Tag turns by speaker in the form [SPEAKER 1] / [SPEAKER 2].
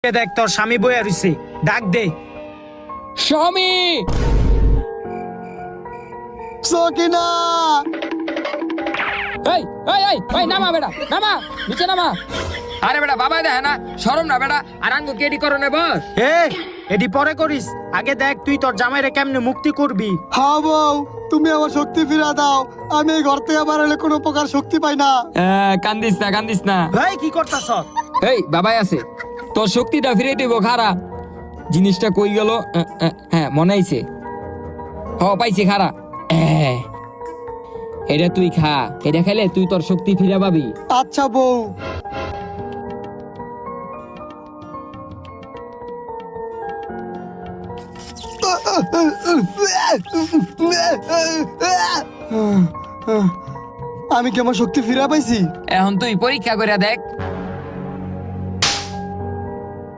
[SPEAKER 1] দেখ তোর স্বামী বইয়া রইছে, ডাক দে।
[SPEAKER 2] স্বামী
[SPEAKER 3] সকিনা
[SPEAKER 2] এই এই এই এই নামা বেটা, নামা নিচে নামা। আরে বেটা বাবা দেখ না, শরম না বেটা। আর আঙ্গু কেডি করনে বস।
[SPEAKER 1] এ এডি পরে করিস, আগে দেখ তুই তোর জামাইরে কেমনে মুক্তি করবি।
[SPEAKER 3] হ্যাঁ বউ, তুমি আমার শক্তি ফিরা দাও। আমি এই ঘর থেকে বেরোলে কোনো প্রকার শক্তি পাই না।
[SPEAKER 2] কান্দিস না কান্দিস না।
[SPEAKER 1] ভাই কি করতাছ?
[SPEAKER 2] এই বাবাই আছে, তোর শক্তিটা ফিরে দিব খারা। জিনিসটা কই গেল? হ্যাঁ মনে আইছে, হ পাইছি খারা। এটা তুই খা, এটা খেলে তুই তোর শক্তি ফিরে পাবি।
[SPEAKER 3] আচ্ছা বউ। আমি কি আমার শক্তি ফিরা পাইছি?
[SPEAKER 2] এখন তুই পরীক্ষা করে দেখ